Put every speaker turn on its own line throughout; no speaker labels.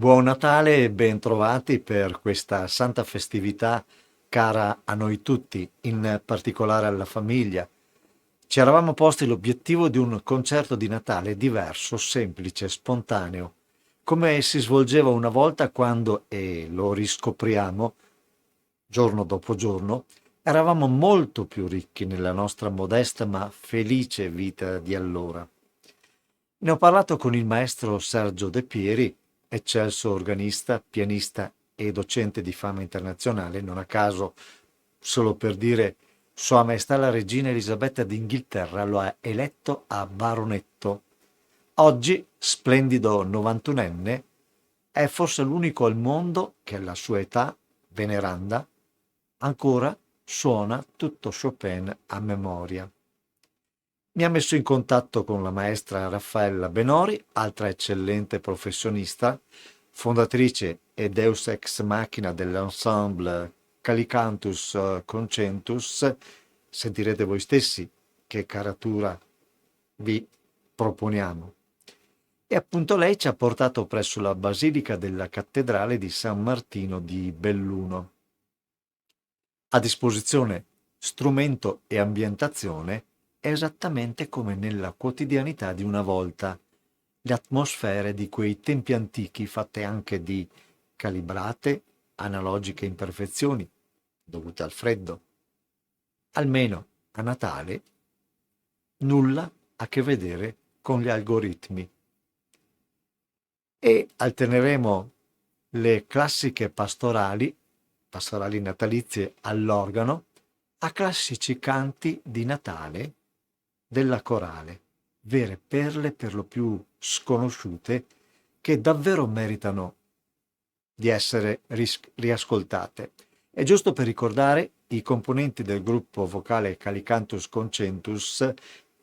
Buon Natale e ben trovati per questa santa festività cara a noi tutti, in particolare alla famiglia. Ci eravamo posti l'obiettivo di un concerto di Natale diverso, semplice, spontaneo, come si svolgeva una volta quando, e lo riscopriamo giorno dopo giorno, eravamo molto più ricchi nella nostra modesta ma felice vita di allora. Ne ho parlato con il maestro Sergio De Pieri, eccelso organista, pianista e docente di fama internazionale, non a caso, solo per dire, Sua Maestà la Regina Elisabetta d'Inghilterra lo ha eletto a baronetto. Oggi, splendido 91enne, è forse l'unico al mondo che alla sua età, veneranda, ancora suona tutto Chopin a memoria. Mi ha messo in contatto con la maestra Raffaella Benori, altra eccellente professionista, fondatrice e deus ex machina dell'ensemble Calicantus Concentus. Sentirete voi stessi che caratura vi proponiamo. E appunto lei ci ha portato presso la basilica della cattedrale di San Martino di Belluno. A disposizione strumento e ambientazione esattamente come nella quotidianità di una volta, le atmosfere di quei tempi antichi fatte anche di calibrate, analogiche imperfezioni dovute al freddo. Almeno a Natale nulla a che vedere con gli algoritmi. E alterneremo le classiche pastorali natalizie all'organo, a classici canti di Natale della corale, vere perle per lo più sconosciute che davvero meritano di essere riascoltate. È giusto per ricordare i componenti del gruppo vocale Calicantus Concentus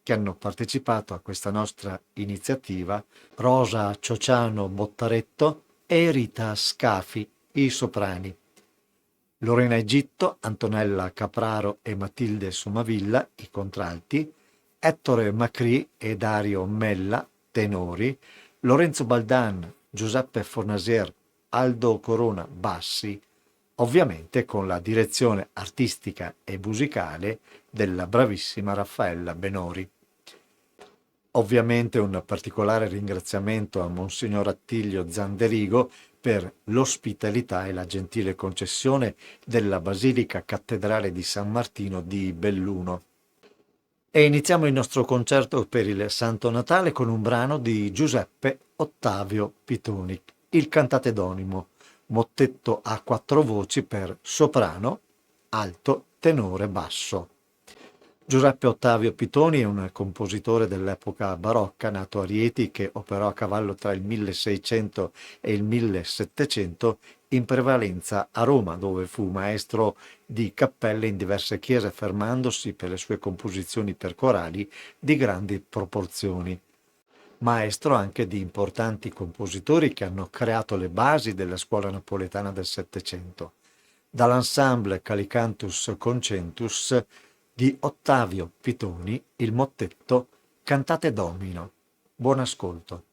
che hanno partecipato a questa nostra iniziativa: Rosa Ciociano Bottaretto e Rita Scafi, i soprani, Lorena Egitto, Antonella Capraro e Matilde Somavilla, i contralti, Ettore Macri e Dario Mella, tenori, Lorenzo Baldan, Giuseppe Fornasier, Aldo Corona, bassi, ovviamente con la direzione artistica e musicale della bravissima Raffaella Benori. Ovviamente un particolare ringraziamento a Monsignor Attilio Zanderigo per l'ospitalità e la gentile concessione della Basilica Cattedrale di San Martino di Belluno. E iniziamo il nostro concerto per il Santo Natale con un brano di Giuseppe Ottavio Pitoni, il cantate d'onimo, mottetto a quattro voci per soprano, alto, tenore, basso. Giuseppe Ottavio Pitoni è un compositore dell'epoca barocca, nato a Rieti, che operò a cavallo tra il 1600 e il 1700, in prevalenza a Roma, dove fu maestro di cappelle in diverse chiese, fermandosi per le sue composizioni per corali di grandi proporzioni. Maestro anche di importanti compositori che hanno creato le basi della scuola napoletana del Settecento. Dall'ensemble Calicantus Concentus di Ottavio Pitoni, il mottetto Cantate Domino. Buon ascolto.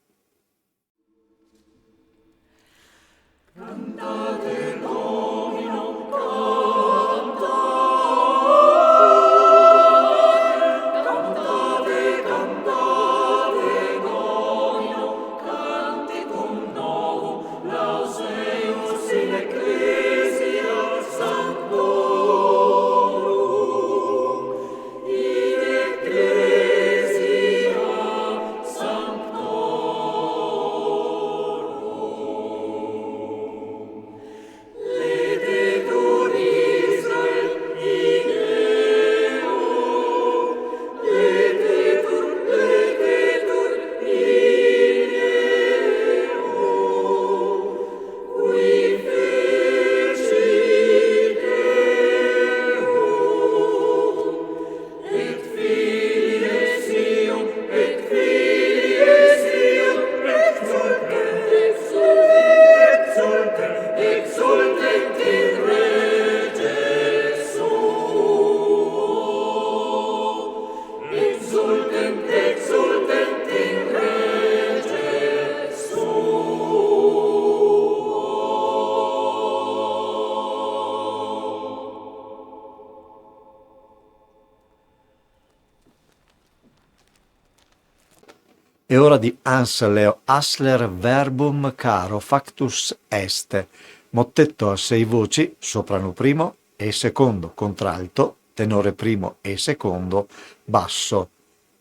ora di Hans Leo Hassler Verbum caro factus est, mottetto a 6 voci, soprano primo e secondo, contralto, tenore primo e secondo, basso.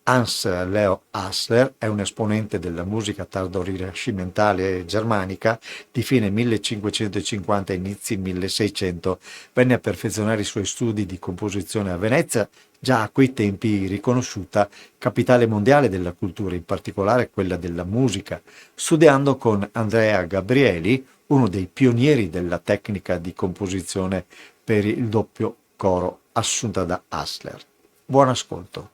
Hans Leo Hassler è un esponente della musica tardo-rinascimentale germanica di fine 1550 e inizi 1600. Venne a perfezionare i suoi studi di composizione a Venezia, già a quei tempi riconosciuta capitale mondiale della cultura, in particolare quella della musica, studiando con Andrea Gabrieli, uno dei pionieri della tecnica di composizione per il doppio coro assunta da Hassler. Buon ascolto.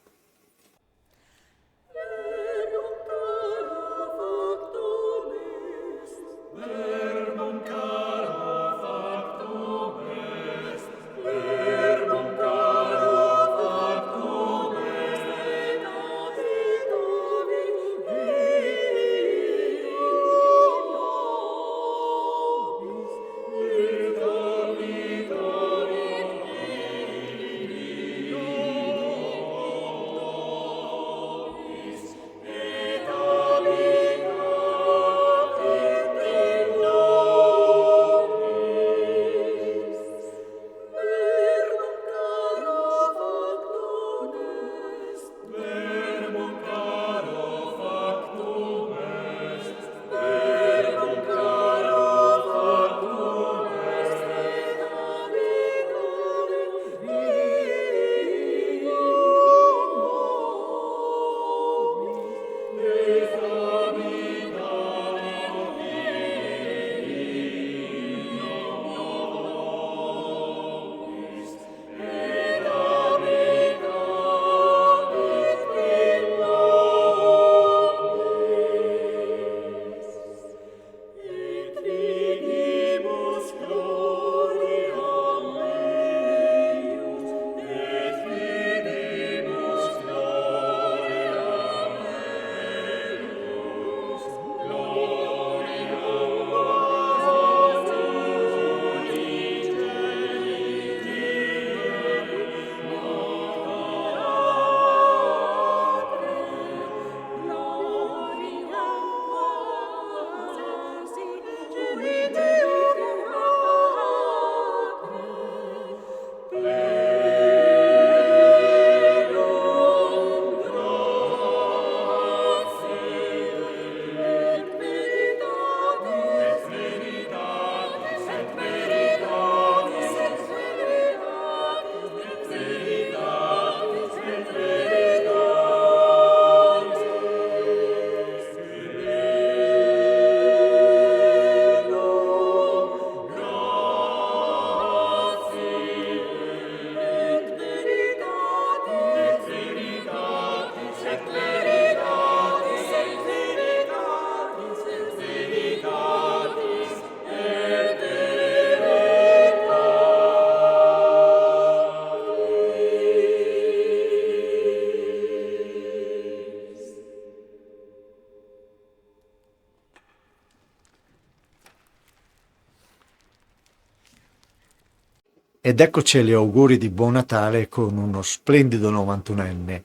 Ed eccoci agli auguri di buon Natale con uno splendido 91enne,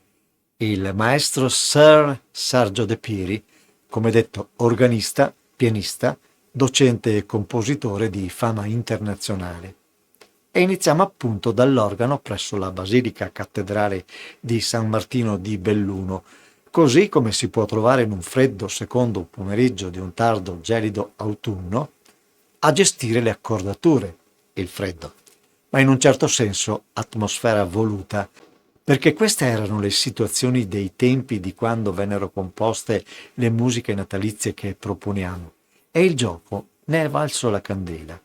il maestro Sir Sergio De Piri, come detto organista, pianista, docente e compositore di fama internazionale. E iniziamo appunto dall'organo presso la Basilica Cattedrale di San Martino di Belluno, così come si può trovare in un freddo secondo pomeriggio di un tardo gelido autunno, a gestire le accordature, il freddo, ma in un certo senso atmosfera voluta, perché queste erano le situazioni dei tempi di quando vennero composte le musiche natalizie che proponiamo, e il gioco ne è valso la candela.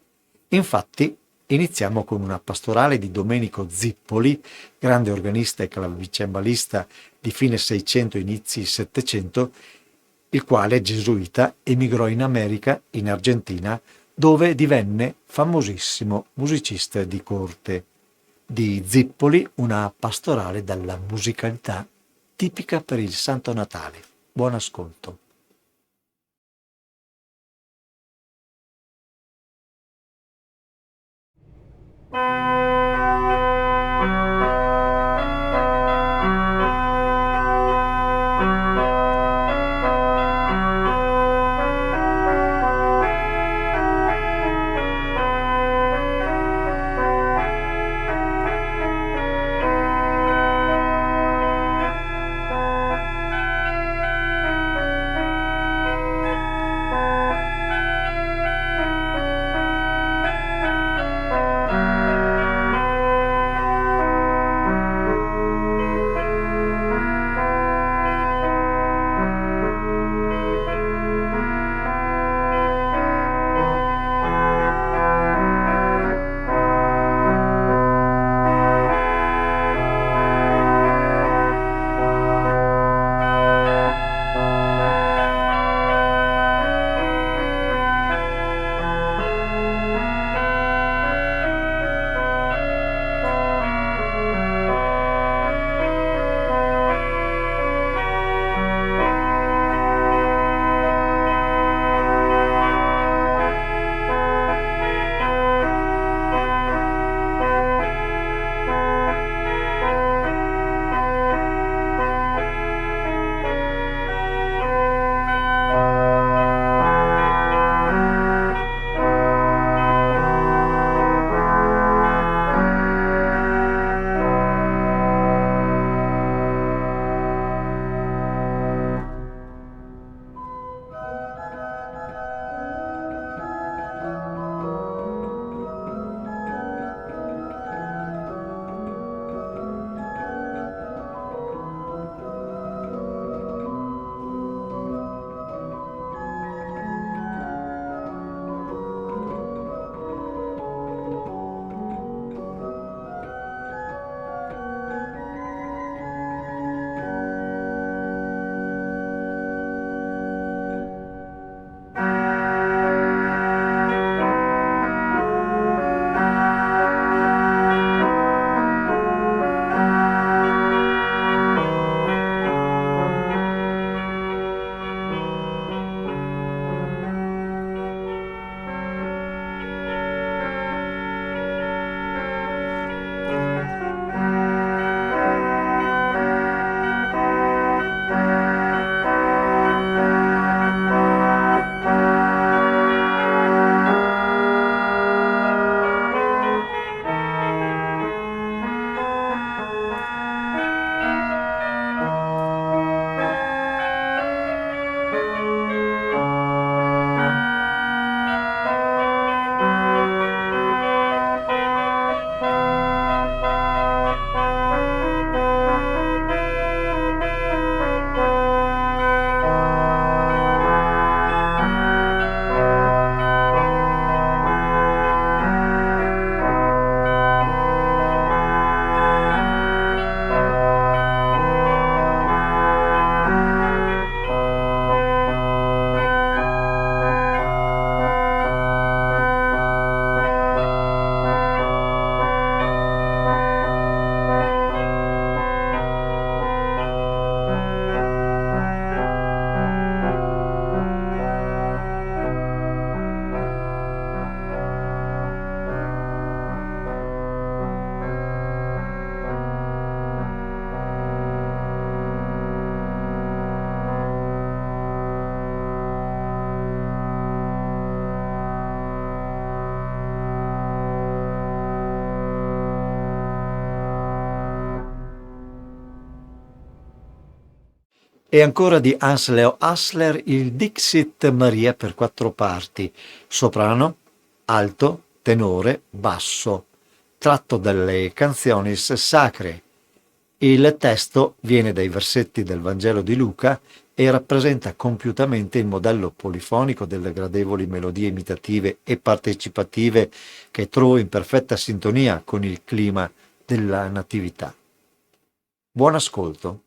Infatti, iniziamo con una pastorale di Domenico Zippoli, grande organista e clavicembalista di fine 600 inizi 700, il quale, gesuita, emigrò in America, in Argentina, dove divenne famosissimo musicista di corte. Di Zippoli una pastorale dalla musicalità tipica per il Santo Natale. Buon ascolto. E ancora di Hans Leo Hassler il Dixit Maria per 4 parti, soprano, alto, tenore, basso, tratto dalle Canciones Sacre. Il testo viene dai versetti del Vangelo di Luca e rappresenta compiutamente il modello polifonico delle gradevoli melodie imitative e partecipative che trovo in perfetta sintonia con il clima della Natività. Buon ascolto.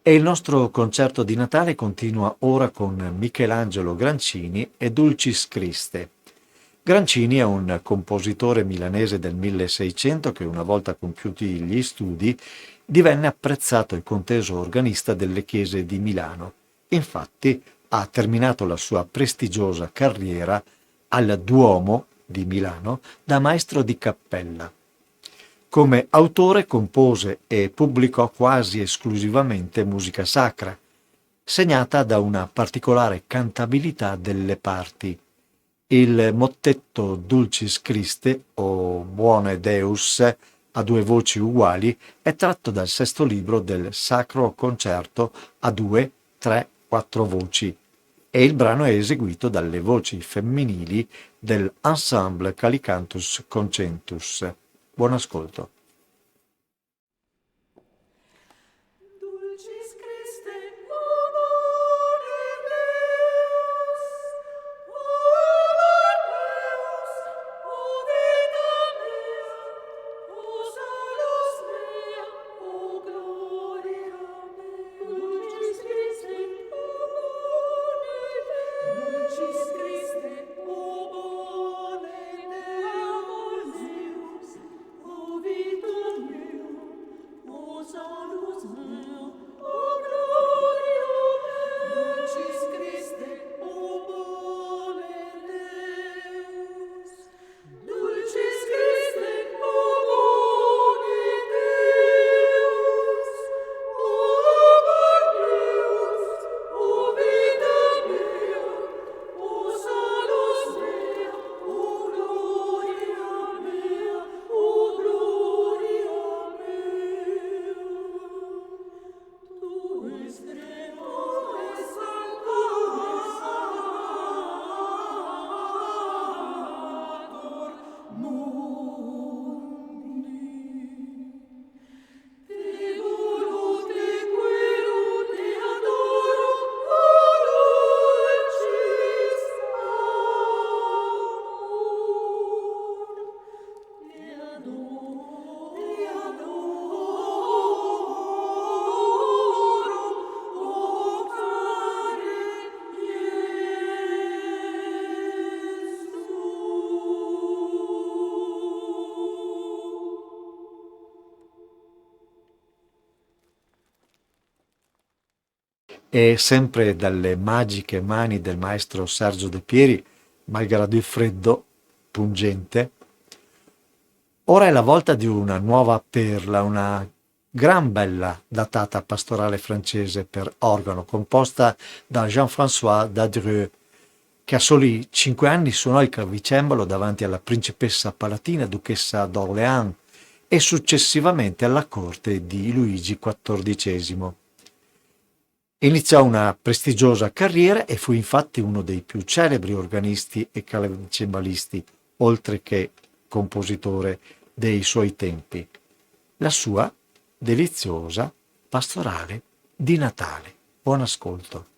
E il nostro concerto di Natale continua ora con Michelangelo Grancini e Dulcis Christe. Grancini è un compositore milanese del 1600 che, una volta compiuti gli studi, divenne apprezzato e conteso organista delle chiese di Milano. Infatti ha terminato la sua prestigiosa carriera al Duomo di Milano da maestro di cappella. Come autore compose e pubblicò quasi esclusivamente musica sacra, segnata da una particolare cantabilità delle parti. Il mottetto Dulcis Christe o Buone Deus a 2 voci uguali è tratto dal sesto libro del Sacro Concerto a 2, 3, 4 voci e il brano è eseguito dalle voci femminili del Ensemble Calicantus Concentus. Buon ascolto. e sempre dalle magiche mani del maestro Sergio De Pieri, malgrado il freddo pungente. Ora è la volta di una nuova perla, una gran bella datata pastorale francese per organo, composta da Jean-François Dadreux, che a soli 5 anni suonò il clavicembalo davanti alla principessa palatina duchessa d'Orléans e successivamente alla corte di Luigi XIV. Iniziò una prestigiosa carriera e fu infatti uno dei più celebri organisti e clavicembalisti, oltre che compositore dei suoi tempi. La sua deliziosa pastorale di Natale. Buon ascolto.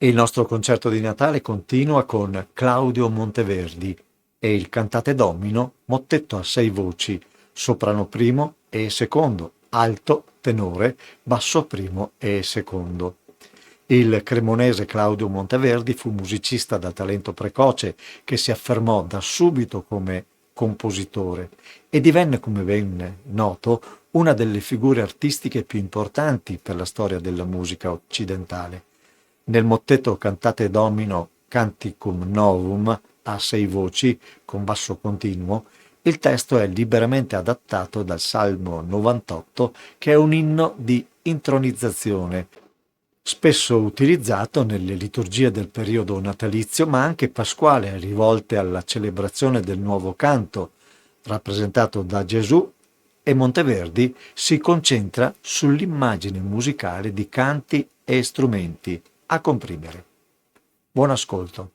Il nostro concerto di Natale continua con Claudio Monteverdi e il Cantate Domino, mottetto a 6 voci, soprano primo e secondo, alto, tenore, basso primo e secondo. Il cremonese Claudio Monteverdi fu musicista da talento precoce che si affermò da subito come compositore e divenne, come ben noto, una delle figure artistiche più importanti per la storia della musica occidentale. Nel mottetto Cantate Domino Canticum Novum a 6 voci con basso continuo, il testo è liberamente adattato dal Salmo 98, che è un inno di intronizzazione, spesso utilizzato nelle liturgie del periodo natalizio, ma anche pasquale, rivolte alla celebrazione del nuovo canto, rappresentato da Gesù, e Monteverdi si concentra sull'immagine musicale di canti e strumenti a comprimere. Buon ascolto.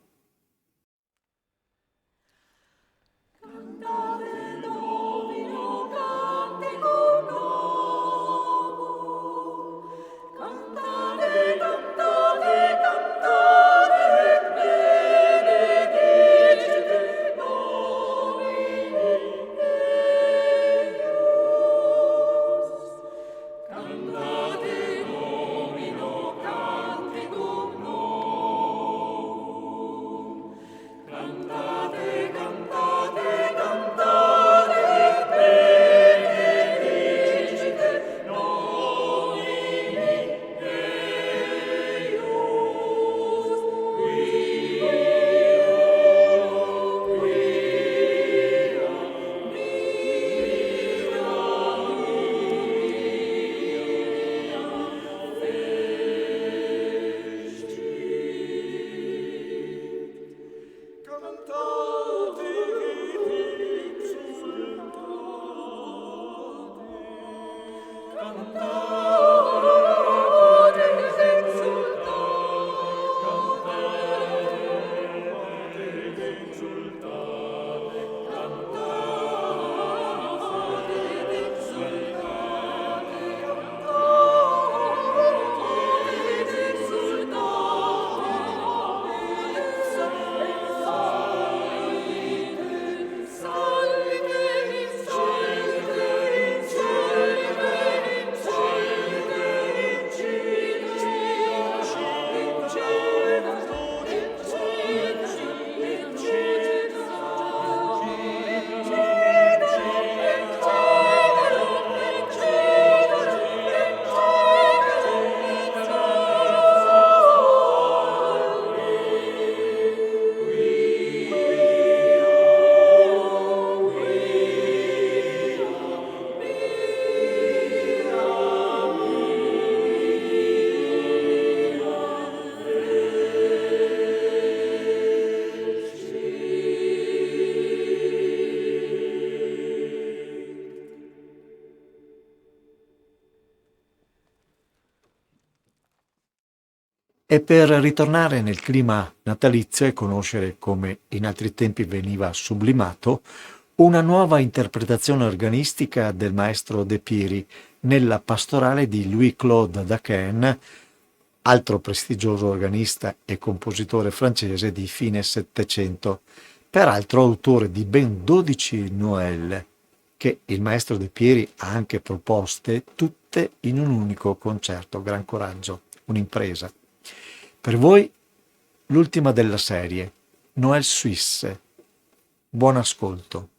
E per ritornare nel clima natalizio e conoscere come in altri tempi veniva sublimato, una nuova interpretazione organistica del maestro De Pieri nella pastorale di Louis-Claude Daquin, altro prestigioso organista e compositore francese di fine Settecento, peraltro autore di ben 12 Noël, che il maestro De Pieri ha anche proposte tutte in un unico concerto. Gran coraggio, un'impresa. Per voi l'ultima della serie, Noël Suisse. Buon ascolto.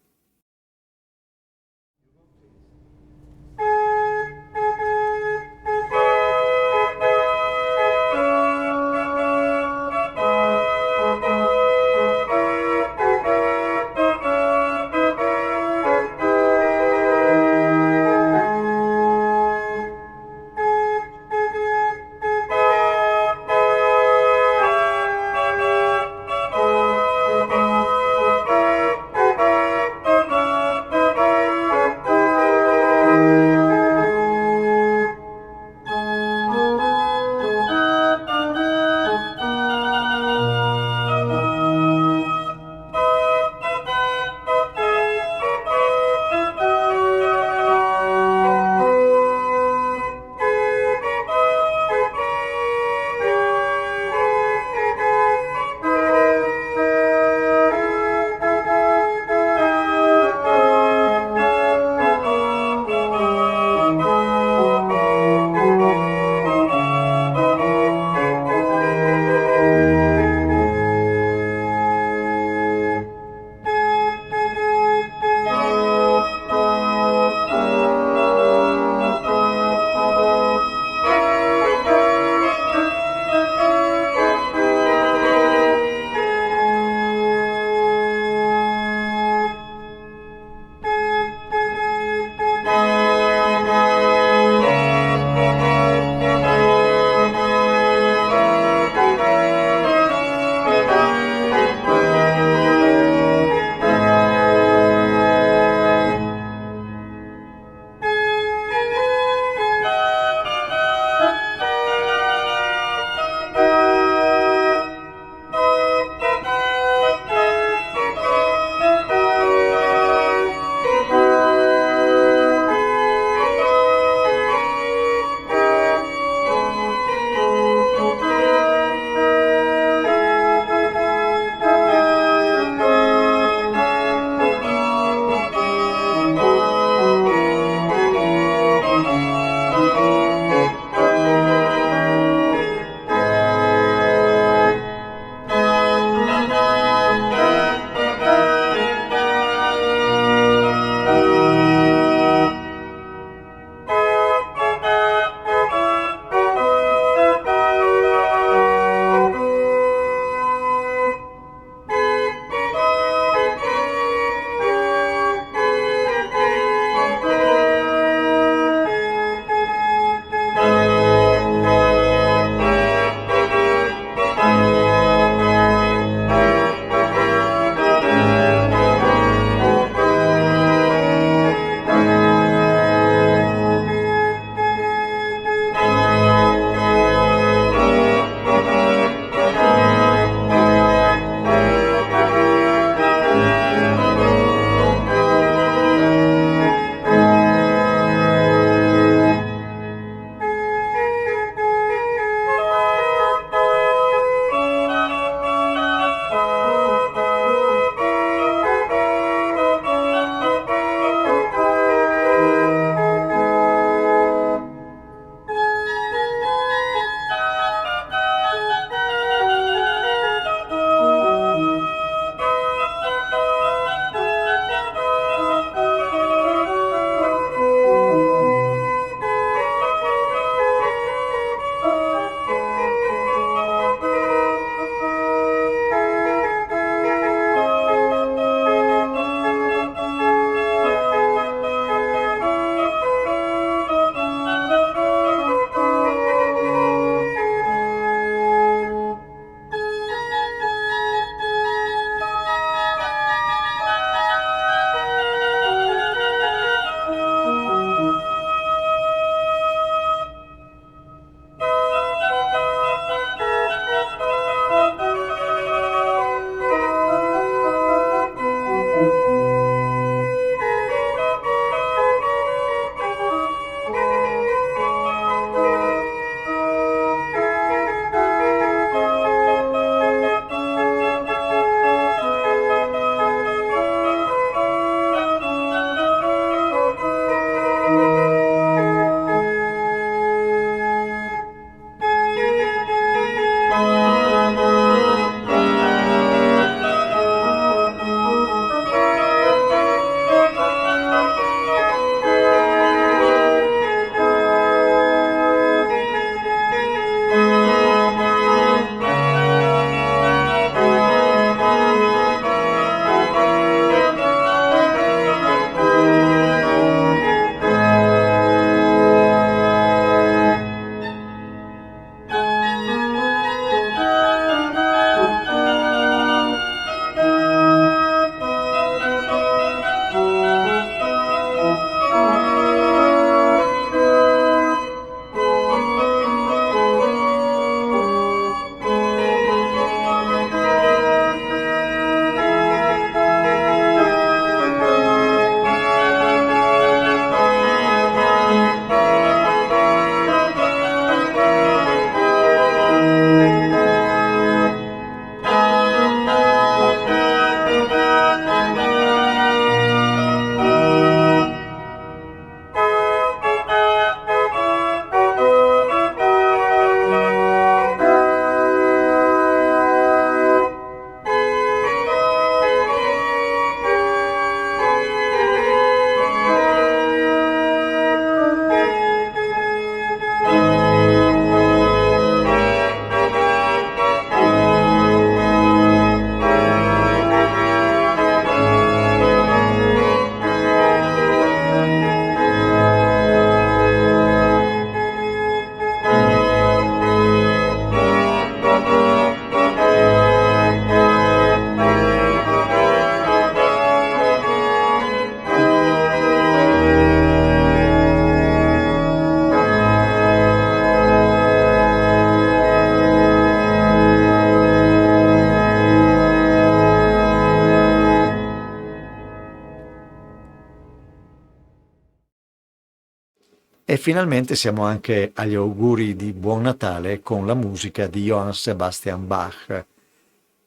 finalmente siamo anche agli auguri di Buon Natale con la musica di Johann Sebastian Bach,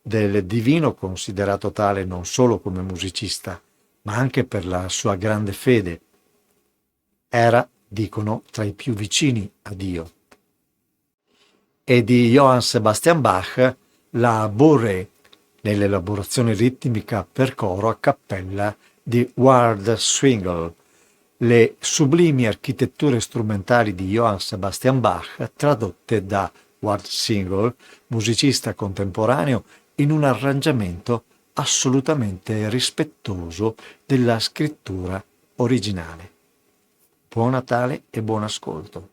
del divino considerato tale non solo come musicista, ma anche per la sua grande fede. Era, dicono, tra i più vicini a Dio. E di Johann Sebastian Bach la Bourrée, nell'elaborazione ritmica per coro a cappella di Ward Swingle, le sublimi architetture strumentali di Johann Sebastian Bach tradotte da Ward Swingle, musicista contemporaneo, in un arrangiamento assolutamente rispettoso della scrittura originale. Buon Natale e buon ascolto.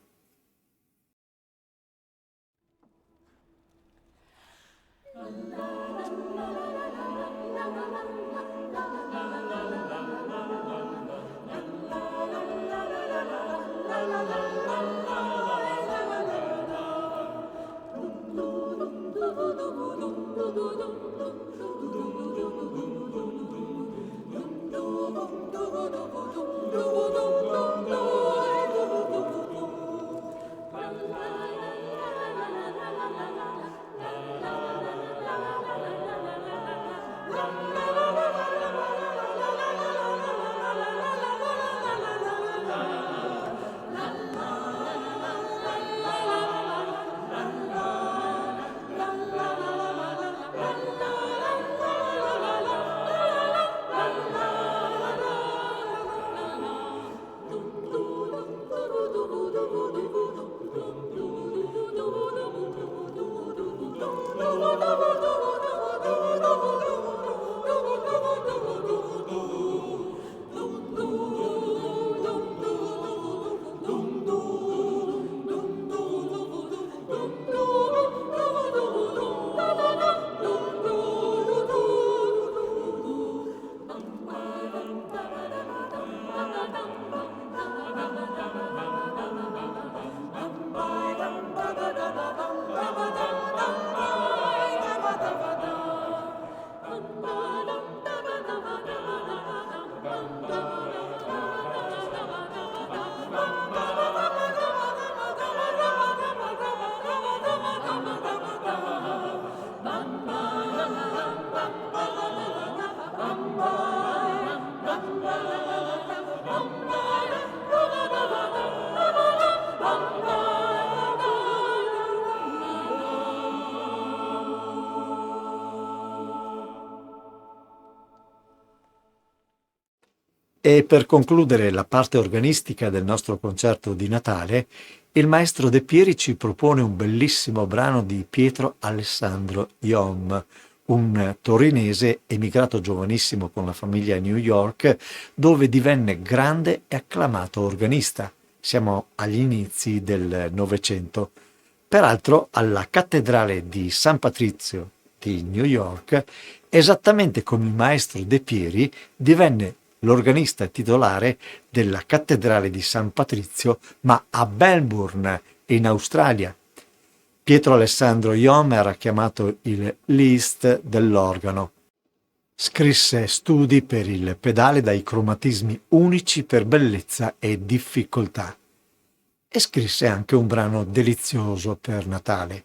E per concludere la parte organistica del nostro concerto di Natale, il maestro De Pieri ci propone un bellissimo brano di Pietro Alessandro Yom, un torinese emigrato giovanissimo con la famiglia a New York, dove divenne grande e acclamato organista. Siamo agli inizi del Novecento. Peraltro alla cattedrale di San Patrizio di New York, esattamente come il maestro De Pieri, divenne l'organista titolare della cattedrale di San Patrizio, ma a Melbourne, in Australia. Pietro Alessandro Yom era chiamato il Liszt dell'organo. Scrisse studi per il pedale dai cromatismi unici per bellezza e difficoltà. E scrisse anche un brano delizioso per Natale,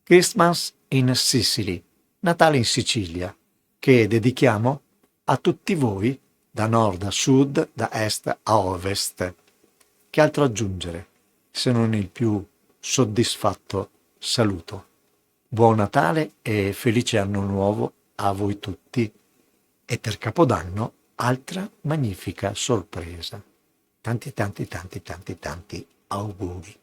Christmas in Sicily, Natale in Sicilia, che dedichiamo a tutti voi da nord a sud, da est a ovest. Che altro aggiungere, se non il più soddisfatto saluto. Buon Natale e felice anno nuovo a voi tutti e per Capodanno altra magnifica sorpresa. Tanti auguri.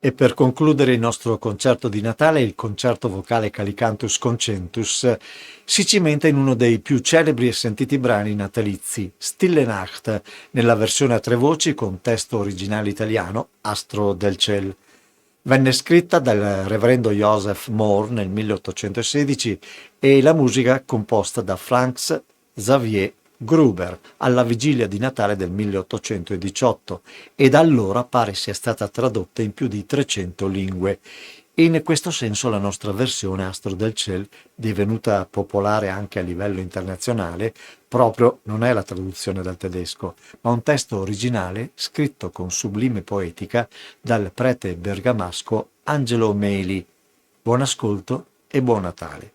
E per concludere il nostro concerto di Natale, il concerto vocale Calicantus Concentus si cimenta in uno dei più celebri e sentiti brani natalizi, Stille Nacht, nella versione a tre voci con testo originale italiano, Astro del Ciel. Venne scritta dal reverendo Joseph Moore nel 1816 e la musica composta da Franz Xavier Gruber alla vigilia di Natale del 1818 e da allora pare sia stata tradotta in più di 300 lingue. In questo senso la nostra versione Astro del Ciel, divenuta popolare anche a livello internazionale, proprio non è la traduzione dal tedesco, ma un testo originale scritto con sublime poetica dal prete bergamasco Angelo Meli. Buon ascolto e buon Natale.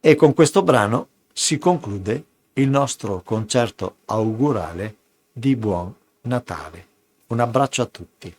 E con questo brano si conclude il nostro concerto augurale di Buon Natale. Un abbraccio a tutti.